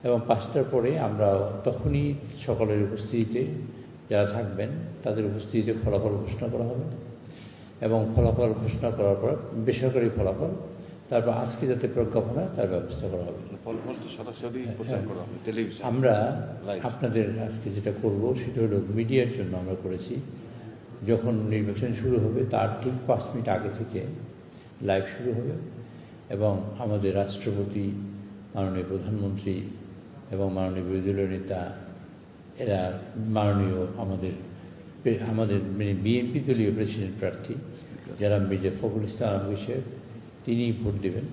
এবং 5টার পরে আমরা তখনই সকলের উপস্থিতিতে যারা থাকবেন তাদের উপস্থিতিতে ফলাফল ঘোষণা করা হবে এবং ফলাফল ঘোষণা করার পর বেসরকারি ফলাফল তারপর আজকে যাতে প্রজ্ঞাপন হয় তার ব্যবস্থা করা হবে। আমরা আপনাদের আজকে যেটা করব সেটা হলো মিডিয়ার জন্য আমরা করেছি, যখন নির্বাচন শুরু হবে তার ঠিক 5 মিনিট আগে থেকে লাইভ শুরু হবে এবং আমাদের রাষ্ট্রপতি, মাননীয় প্রধানমন্ত্রী এবং মাননীয় বিরোধী দলীয় নেতা, এরা মাননীয় আমাদের বিএনপি দলীয় প্রেসিডেন্ট প্রার্থী যারা মির্জা ফখরুল ইসলাম আলমগীর সাহেব, তিনিই ভোট দেবেন।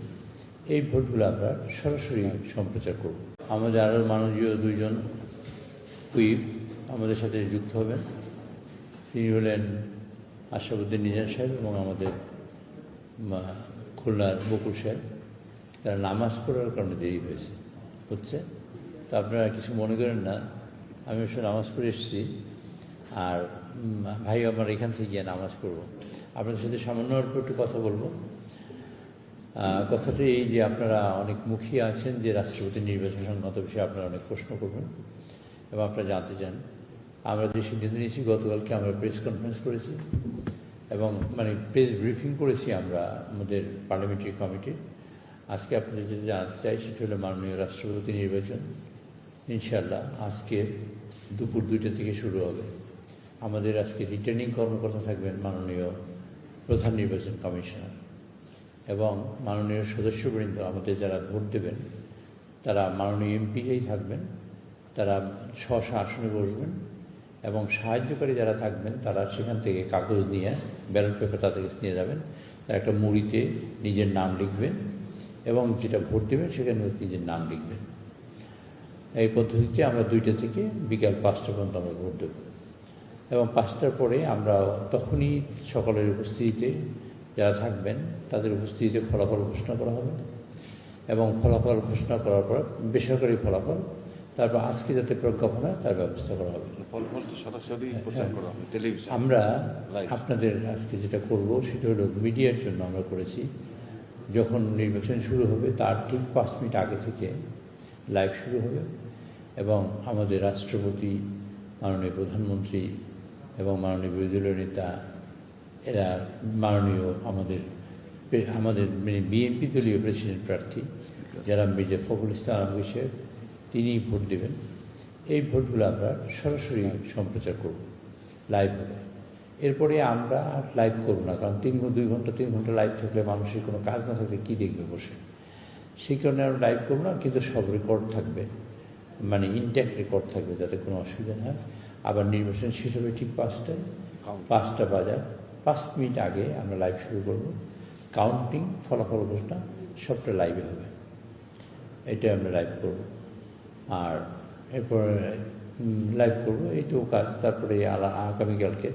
এই ভোটগুলো আমরা সরাসরি সম্প্রচার করব। আমাদের আরও মাননীয় 2জন হুইপ আমাদের সাথে যুক্ত হবেন। তিনি হলেন আশরাফুদ্দিন নিজাম সাহেব এবং আমাদের খুলনার বকুল সাহেব। তারা নামাজ পড়ার কারণে দেরি হচ্ছে, তো আপনারা কিছু মনে করেন না, আমি অবশ্য নামাজ পড়ে এসেছি, আর ভাই আমার এখান থেকে গিয়ে নামাজ পড়ব। আপনাদের সাথে সামান্য অল্প একটু কথা বলবো। কথাটি এই যে আপনারা অনেক মুখিয়ে আছেন যে রাষ্ট্রপতি নির্বাচন সংক্রান্ত বিষয়ে আপনারা অনেক প্রশ্ন করবেন এবং আপনারা জানতে চান। আমরা যে সিদ্ধান্ত নিয়েছি, গতকালকে আমরা প্রেস কনফারেন্স করেছি এবং প্রেস ব্রিফিং করেছি আমরা আমাদের পার্লামেন্টারি কমিটির। আজকে আপনাদের যেটা জানাতে চাই সেটা হলো মাননীয় রাষ্ট্রপতি নির্বাচন ইনশাআল্লাহ আজকে দুপুর 2টা থেকে শুরু হবে। আমাদের আজকে রিটার্নিং কর্মকর্তা থাকবেন মাননীয় প্রধান নির্বাচন কমিশনার এবং মাননীয় সদস্যবৃন্দ আমাদের যারা ভোট দেবেন তারা মাননীয় এমপিরাই থাকবেন। তারা স্ব আসনে বসবেন এবং সাহায্যকারী যারা থাকবেন তারা সেখান থেকে কাগজ নিয়ে, ব্যালট পেপার তাদের কাছে নিয়ে যাবেন। তারা একটা মুড়িতে নিজের নাম লিখবেন এবং যেটা ভোট দেবেন সেখানে নিজের নাম লিখবেন। এই পদ্ধতিতে আমরা 2টা থেকে বিকাল 5টা পর্যন্ত আমরা ভোট দেব এবং 5টার পরে আমরা তখনই সকলের উপস্থিতিতে যারা থাকবেন তাদের উপস্থিতিতে ফলাফল ঘোষণা করা হবে এবং ফলাফল ঘোষণা করার পর বেসরকারি ফলাফল তারপর আজকে যাতে প্রজ্ঞাপন হয় তার ব্যবস্থা করা হবে। আমরা আপনাদের আজকে যেটা করব সেটা হলো মিডিয়ার জন্য আমরা করেছি, যখন নির্বাচন শুরু হবে তার ঠিক 5 মিনিট আগে থেকে লাইভ শুরু হবে এবং আমাদের রাষ্ট্রপতি, মাননীয় প্রধানমন্ত্রী এবং মাননীয় বিরোধী দলীয় নেতা, এরা মাননীয় আমাদের বিএনপি দলীয় প্রেসিডেন্ট প্রার্থী যারা মির্জা ফখরুল ইসলাম আলমগীর সাহেব, তিনিই ভোট দেবেন। এই ভোটগুলো আমরা সরাসরি সম্প্রচার করব, লাইভ হবে। এরপরে আমরা আর লাইভ করব না, কারণ 2 ঘন্টা 3 ঘন্টা লাইভ থাকলে মানুষের কোনো কাজ না থাকলে কী দেখবে বসে, সেই কারণে আমরা লাইভ করব না। কিন্তু সব রেকর্ড থাকবে, ইনট্যাক্ট রেকর্ড থাকবে যাতে কোনো অসুবিধা না হয়। আবার নির্বাচন শেষ হবে ঠিক 5টা বাজার 5 মিনিট আগে আমরা লাইভ শুরু করব। কাউন্টিং, ফলাফল ঘোষণা সবটা লাইভে হবে, এটা আমরা লাইভ করব। আর এরপর লাইভ করব, এইটুকু কাজ। তারপরে আগামীকালকে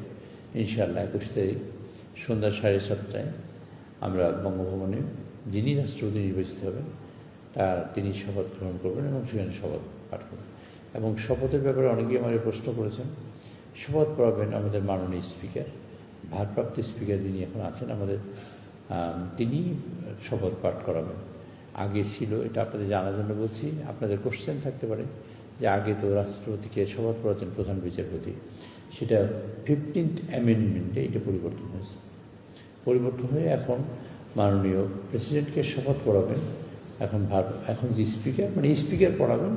ইনশাআল্লাহ 21 তারিখ সন্ধ্যা 7:30টায় আমরা বঙ্গভবনে যিনি রাষ্ট্রপতি নির্বাচিত হবেন তিনি শপথ গ্রহণ করবেন এবং সেখানে শপথ পাঠ করবেন। এবং শপথের ব্যাপারে অনেকেই আমাদের প্রশ্ন করেছেন। শপথ পড়াবেন আমাদের মাননীয় স্পিকার, ভারপ্রাপ্ত স্পিকার যিনি এখন আছেন আমাদের, তিনি শপথ পাঠ করাবেন। আগে ছিল, এটা আপনাদের জানার জন্য বলছি, আপনাদের কোশ্চেন থাকতে পারে যে আগে তো রাষ্ট্রপতিকে শপথ পড়াচ্ছেন প্রধান বিচারপতি, সেটা 15th অ্যামেন্ডমেন্টে এটা পরিবর্তন হয়েছে। পরিবর্তন হয়ে এখন মাননীয় প্রেসিডেন্টকে শপথ পড়াবেন। এখন যে স্পিকার স্পিকার পড়াবেন,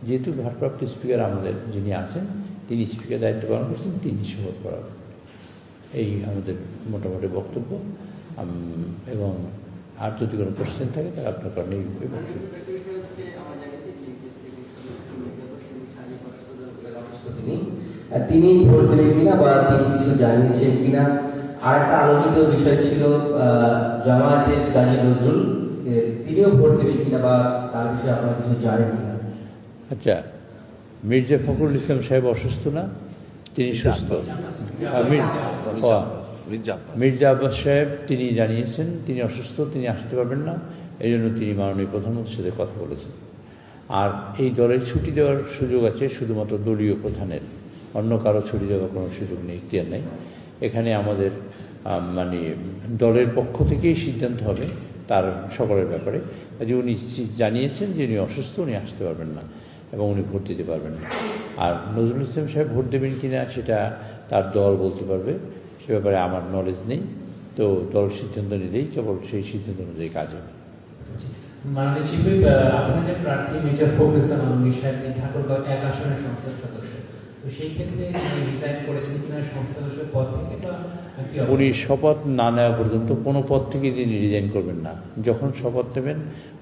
যেহেতু ভারপ্রাপ্ত স্পিকার আমাদের যিনি আছেন তিনি স্পিকার দায়িত্ব পালন করছেন, তিনি শপথ পড়াবেন। এই আমাদের মোটামুটি বক্তব্য। এবং আর যদি কোনো কোশ্চেন থাকে তাহলে আপনার কারণে এই বক্তব্য। তিনি ভোট দেবেন কিনা বা তিনি কিছু জানিয়েছেন কিনা। আর একটা আলোচিত বিষয় ছিল জামায়াতের গাজী নজরুল, তিনিও ভোট দেবেন কিনা বা তার বিষয়ে আপনারা কিছু জানেন কিনা। আচ্ছা, মির্জা ফখরুল ইসলাম সাহেব অসুস্থ না? তিনি সুস্থ। মির্জা আব্বাস সাহেব তিনি জানিয়েছেন তিনি অসুস্থ, তিনি আসতে পারবেন না, এই জন্য তিনি মাননীয় প্রধানমন্ত্রীর সাথে কথা বলেছেন। আর এই দলের ছুটি দেওয়ার সুযোগ আছে শুধুমাত্র দলীয় প্রধানের, অন্য কারো ছুটি দেওয়ার কোনো সুযোগ নেই, ইখতিয়ার নেই। এখানে আমাদের দলের পক্ষ থেকেই সিদ্ধান্ত হবে তার সকলের ব্যাপারে। উনি জানিয়েছেন যে উনি অসুস্থ, উনি আসতে পারবেন না। এবং উনি ভোট দিতে পারবেন না। আর নজরুল ইসলাম সাহেব ভোট দেবেন কি না সেটা তার দল বলতে পারবে, সে ব্যাপারে আমার নলেজ নেই। তো দল সিদ্ধান্ত নিলেই কেবল সেই সিদ্ধান্ত অনুযায়ী কাজ হবে। মাননীয় চিফ হুইপ, আপনার যে প্রার্থী মেজর ফখরুল ইসলাম আলমগীর সাহেব তিনি ঠাকুরগাঁও 1 আসনের সংসদ সদস্য, তো সেই ক্ষেত্রে তিনি রিজাইন করেছেন কিনা সংসদ সদস্যের পদ থেকে, বা কি অবস্থা? উনি শপথ না নেওয়া পর্যন্ত কোনো পদ থেকে তিনি রিজাইন করবেন না। যখন শপথ নেবেন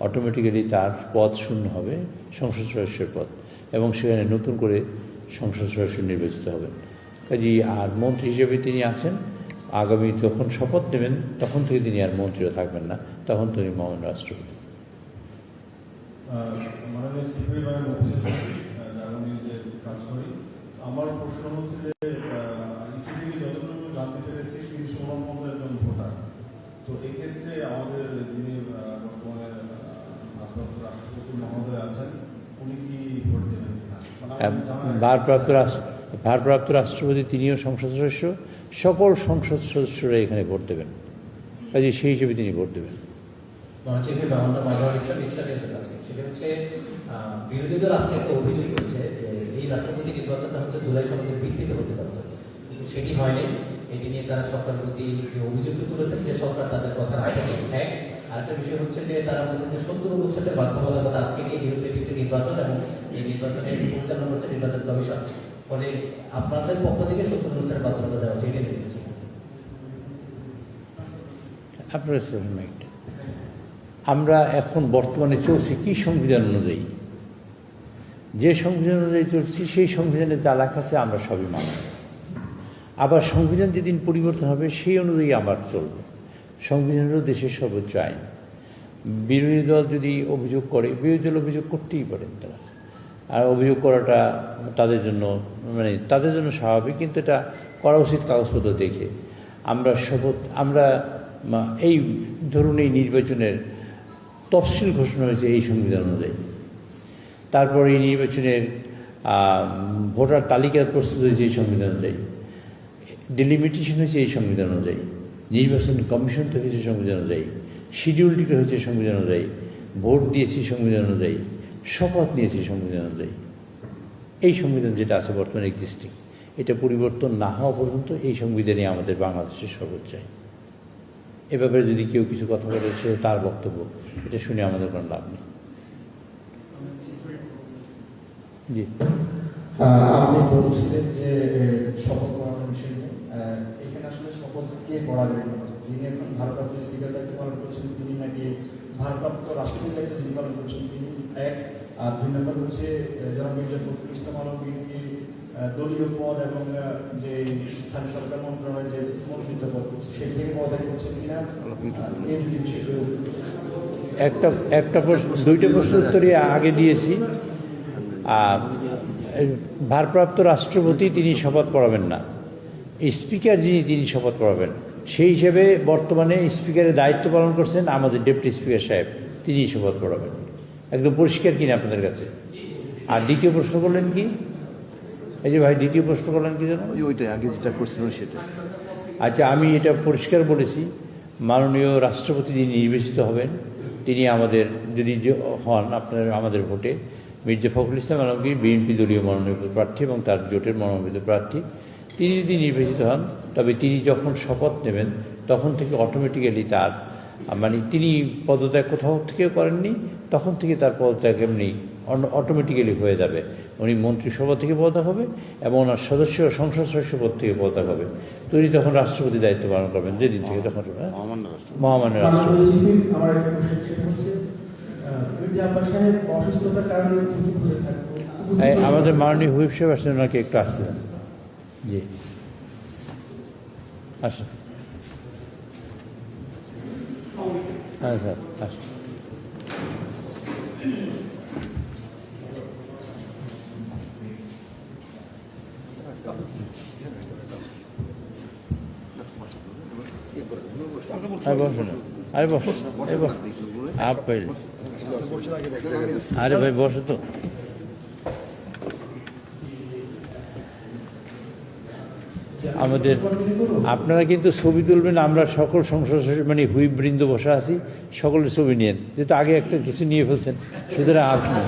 অটোমেটিক্যালি তার পদ শূন্য হবে, সংসদ সদস্যের পদ, এবং সেখানে নতুন করে সংসদ সদস্য নির্বাচিত হবেন। কাজী আর মন্ত্রী হিসেবে তিনি আছেন, আগামী যখন শপথ নেবেন তখন থেকে তিনি আর মন্ত্রীও থাকবেন না, তখন তিনি মহান রাষ্ট্রপতি। মাননীয় সিপিআই বা মুখ্যমন্ত্রী আমি যে কাজ করি, আমার প্রশ্ন হচ্ছে যে ইসি থেকে যতটুকু জানতে পেরেছি 349 জন ভোটার। তো এক্ষেত্রে আমাদের যিনি বর্তমানে রাষ্ট্রপতি মহোদয় আছেন উনি কি ভোট দেবেন কিনা? ভারপ্রাপ্ত রাষ্ট্রপতি তিনিও সংসদ সদস্য, সকল সংসদ সদস্যরা এখানে ভোট দেবেন, কাজে সেই হিসেবে তিনি ভোট দেবেন। বিরোধী দল আজকে একটা অভিযোগ করেছে যে এই রাষ্ট্রপতি নির্বাচনটা হচ্ছে জুলাই সনদের ভিত্তিতে হতে পারত, কিন্তু সেটি হয়নি। এটি নিয়ে তারা সরকারের প্রতি যে অভিযোগটি তুলেছেন যে সরকার তাদের কথা রাখেনি। এক আরেকটা বিষয় হচ্ছে যে তারা বলছেন যে 70 অনুচ্ছেদের বাধ্যবাধকতা আজকে নিয়ে যেহেতু এটি একটি নির্বাচন এবং এই নির্বাচনে পরিচালনা করছে নির্বাচন কমিশন, ফলে আপনাদের পক্ষ থেকে 70 অনুচ্ছেদের বাধ্যবাধকতা দেওয়া হচ্ছে, এটাই বলছে। আপনার মাইকটা, আমরা এখন বর্তমানে চলছি কি সংবিধান অনুযায়ী, যে সংবিধান অনুযায়ী চলছি সেই সংবিধানে যা লেখা আছে আমরা সবই মানি। আবার সংবিধান যেদিন পরিবর্তন হবে সেই অনুযায়ী আবার চলবে। সংবিধান হল দেশের সর্বোচ্চ আইন। বিরোধী দল যদি অভিযোগ করে, বিরোধী দল অভিযোগ করতেই পারেন তারা, আর অভিযোগ করাটা তাদের জন্য স্বাভাবিক, কিন্তু এটা করা উচিত কাগজপত্র দেখে। আমরা এই ধরুন এই নির্বাচনের তফসিল ঘোষণা হয়েছে এই সংবিধান অনুযায়ী, তারপর এই নির্বাচনের ভোটার তালিকা প্রস্তুত হয়েছে এই সংবিধান অনুযায়ী, ডিলিমিটেশন হয়েছে এই সংবিধান অনুযায়ী, নির্বাচন কমিশন তৈরি হয়েছে সংবিধান অনুযায়ী, শিডিউল ডিক্লেয়ার হয়েছে সংবিধান অনুযায়ী, ভোট দিয়েছি সংবিধান অনুযায়ী, শপথ নিয়েছি সংবিধান অনুযায়ী। এই সংবিধান যেটা আছে বর্তমানে এক্সিস্টিং, এটা পরিবর্তন না হওয়া পর্যন্ত এই সংবিধানই আমাদের বাংলাদেশের সর্বোচ্চ আইন। এ ব্যাপারে যদি কেউ কিছু কথা বলে সে তার বক্তব্য, এটা শুনে আমাদের কোনো লাভ নেই। জি, আপনি বলছিলেন যে শপথ করার বিষয় নিয়ে, এখানে আসলে শপথ কে করাবেন? যিনি এখন ভারপ্রাপ্ত স্পিকার দায়িত্ব পালন করছেন তিনি, নাকি ভারপ্রাপ্ত রাষ্ট্রপতি দায়িত্ব যিনি পালন করছেন তিনি? এক। আর দুই নম্বর হচ্ছে যারা মির্জা ফখরুল ইসলাম আলমগীর দলীয় পদ এবং যে স্থানীয় সরকার মন্ত্রণালয়ের যে মন্ত্রিত্ব পদ সেই থেকে পদত্যাগ করছেন কিনা, এই দুটি বিষয়গুলো। দুইটা প্রশ্ন উত্তরই আগে দিয়েছি। ভারপ্রাপ্ত রাষ্ট্রপতি তিনি শপথ পড়াবেন না, স্পিকার যিনি তিনি শপথ পড়াবেন। সেই হিসেবে বর্তমানে স্পিকারের দায়িত্ব পালন করছেন আমাদের ডেপুটি স্পিকার সাহেব, তিনি শপথ পড়াবেন। একদম পরিষ্কার কিনা আপনাদের কাছে? আর দ্বিতীয় প্রশ্ন করলেন কি? এই যে ভাই দ্বিতীয় প্রশ্ন করলেন কি জানো? ওইটাই আগে যেটা করছিলেন সেটা। আচ্ছা, আমি এটা পরিষ্কার বলেছি, মাননীয় রাষ্ট্রপতি যিনি নির্বাচিত হবেন তিনি আমাদের যদি হন আমাদের ভোটে মির্জা ফখরুল ইসলাম আলমগীর বিএনপি দলীয় মনোনীত প্রার্থী এবং তার জোটের মনোনীত প্রার্থী, তিনি যদি নির্বাচিত হন তবে তিনি যখন শপথ নেবেন তখন থেকে অটোমেটিক্যালি তার তিনি পদত্যাগ কোথাও থেকে করেননি, তখন থেকে তার পদত্যাগ এমনি অটোমেটিক্যালি হয়ে যাবে। উনি মন্ত্রিসভা থেকে পদত্যাগ হবে এবং ওনার সংসদ সদস্য পদ থেকে পদত্যাগ হবে। তিনি তখন রাষ্ট্রপতি দায়িত্ব পালন করবেন যেদিন থেকে, তখন মহামান্য রাষ্ট্রপতি। আমার একটা কোশ্চেন সেটা হচ্ছে অসুস্থতার কারণে আমাদের মাননীয় হুইপ সাহেব আসছেন, ওনাকে একটু আসতে দেন। জি, আসুন। হ্যাঁ স্যার, আসুন। আরে বসো, আপ পাইলে। আরে ভাই বসো তো। আমাদের আপনারা কিন্তু ছবি তুলবেন, আমরা সকল সংসদ হুইপ বৃন্দ বসা আছি, সকলের ছবি নিয়েন, যেহেতু আগে একটা কিছু নিয়ে ফেলছেন, সুতরাং আপনি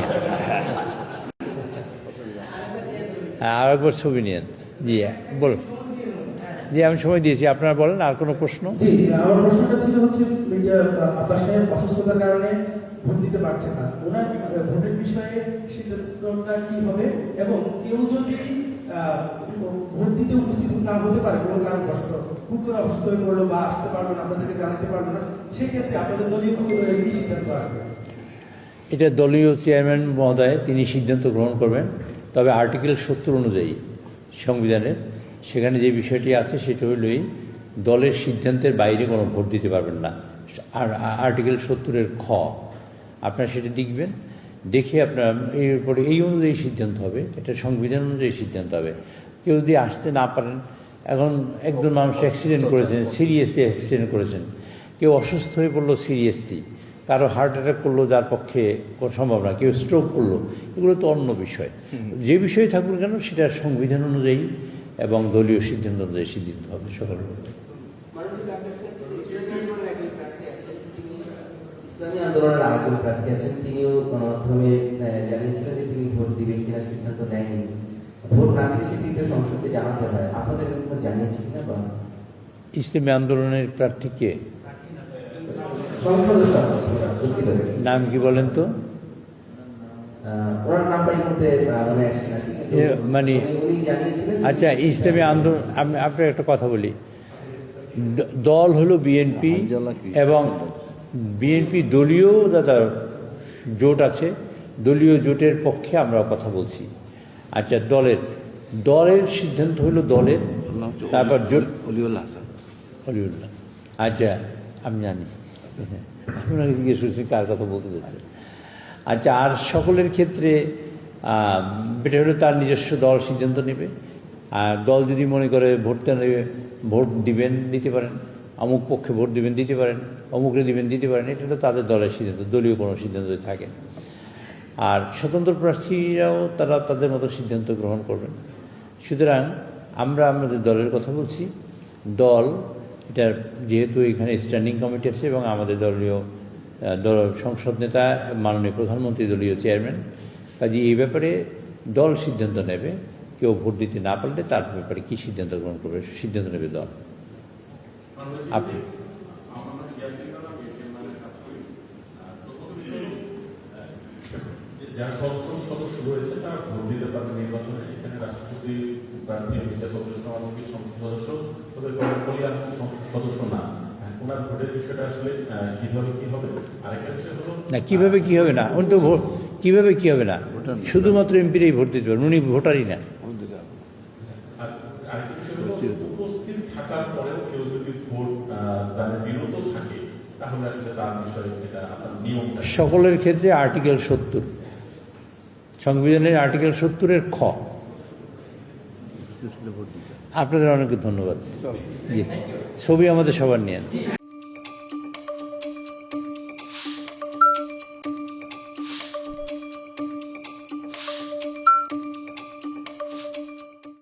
আর একবার ছবি নিয়েন। জি বলুন। জি আমি সময় দিয়েছি, আপনারা বলেন আর কোনো প্রশ্ন? জি, আমার প্রশ্নটা ছিল হচ্ছে আব্বাস সাহেব অসুস্থতার কারণে ভোট দিতে পারছে না, ওনার ভোটের বিষয়ে সিদ্ধান্তটা কি হবে, এবং কেউ যদি ভোট দিতে উপস্থিত না হতে পারে কোনো কারণবশত, খুব করে অসুস্থ হয়ে পড়লো বা আসতে পারলো না, আপনাদেরকে জানাতে পারলো না, সেক্ষেত্রে আপনাদের দলীয় কি সিদ্ধান্ত আসবে? এটা দলীয় চেয়ারম্যান মহোদয় তিনি সিদ্ধান্ত গ্রহণ করবেন। তবে আর্টিকেল 70 অনুযায়ী সংবিধানের সেখানে যে বিষয়টি আছে সেটা হলোই দলের সিদ্ধান্তের বাইরে কোনো ভোট দিতে পারবেন না। আর আর্টিকেল 70-এর খ আপনারা সেটা দেখবেন, দেখে আপনার এরপরে এই অনুযায়ী সিদ্ধান্ত হবে, এটা সংবিধান অনুযায়ী সিদ্ধান্ত হবে। কেউ যদি আসতে না পারেন, এখন একজন মানুষ অ্যাক্সিডেন্ট করেছেন, সিরিয়াসলি অ্যাক্সিডেন্ট করেছেন, কেউ অসুস্থ হয়ে পড়লো সিরিয়াসলি, কারো হার্ট অ্যাটাক করলো যার পক্ষে কোনো সম্ভব না, কেউ স্ট্রোক করলো, এগুলো তো অন্য বিষয়। যে বিষয়ে থাকুক কেন সেটা সংবিধান অনুযায়ী এবং দলীয় সিদ্ধান্ত অনুযায়ী সিদ্ধান্ত হবে সকল। ইসলামী আন্দোলনের আরেকজন প্রার্থী আছেন, তিনিও গণমাধ্যমে জানিয়েছিলেন যে তিনি ভোট দিবেন কিনা সিদ্ধান্ত নেয়নি। ভোট না দিলে সেটিতে সংসদে জানাতে হয়, আপনাদের এরকম জানিয়েছি কিনা? বা ইসলামী আন্দোলনের প্রার্থীকে সংসদের নাম কি বলেন তো? ওনার নামটা এই মুহূর্তে মনে আসছে না, মানে উনি জানিয়েছিলেন। আচ্ছা, ইসলামী আন্দোলন আপনার একটা কথা বলি, দল হলো বিএনপি এবং বিএনপি দলীয় দাদা জোট আছে, দলীয় জোটের পক্ষে আমরা কথা বলছি। আচ্ছা, দলের সিদ্ধান্ত হলো দলের, তারপর জোট অলিউল্লাহ হাসান অলিউল্লাহ। আচ্ছা আমি জানি, আপনাকে জিজ্ঞেস করছি কার কথা বলতে চাচ্ছেন। আচ্ছা, আর সকলের ক্ষেত্রে এটা হলো তার নিজস্ব দল সিদ্ধান্ত নেবে। আর দল যদি মনে করে ভোট দিবেন দিতে পারেন, অমুক পক্ষে ভোট দিবেন দিতে পারেন, অমুকরে দিবেন দিতে পারেন, এটা হলো তাদের দলের সিদ্ধান্ত, দলীয় কোনো সিদ্ধান্ত থাকে। আর স্বতন্ত্র প্রার্থীরাও তারা তাদের মতো সিদ্ধান্ত গ্রহণ করবেন। সুতরাং আমরা আমাদের দলের কথা বলছি। দল এটার যেহেতু এখানে স্ট্যান্ডিং কমিটি আছে এবং আমাদের দলীয় সংসদ নেতা মাননীয় প্রধানমন্ত্রী দলীয় চেয়ারম্যান, কাজে এই ব্যাপারে দল সিদ্ধান্ত নেবে। কেউ ভোট দিতে না পারলে তার ব্যাপারে কী সিদ্ধান্ত গ্রহণ করবে সিদ্ধান্ত নেবে দল। আপনি যারা সংসদ সদস্য রয়েছে তারা ভোট দিতে পারবে নির্বাচনে। এখানে রাষ্ট্রপতি প্রার্থী সংসদ সদস্য, তবে সংসদ সদস্য না। ওনার ভোটের বিষয়টা আসলে কিভাবে কি হবে? আরেকটা বিষয় হলো না, কিভাবে কি হবে না, উনি তো ভোট কিভাবে কি হবে না, শুধুমাত্র এমপিরাই ভোট দিতে পারবেন, উনি ভোটারই না। আরেকটা বিষয় হলো উপস্থিত থাকার পরেও কেউ যদি ভোট বিরত থাকে তাহলে আসলে তার বিষয়ে এটা আপনার নিয়মটা সকলের ক্ষেত্রে আর্টিকেল 70 সংবিধানের আর্টিকেল 70-এর খ। আপনাদের অনেক ধন্যবাদ। জি, ছবি আমাদের সবার নিয়ে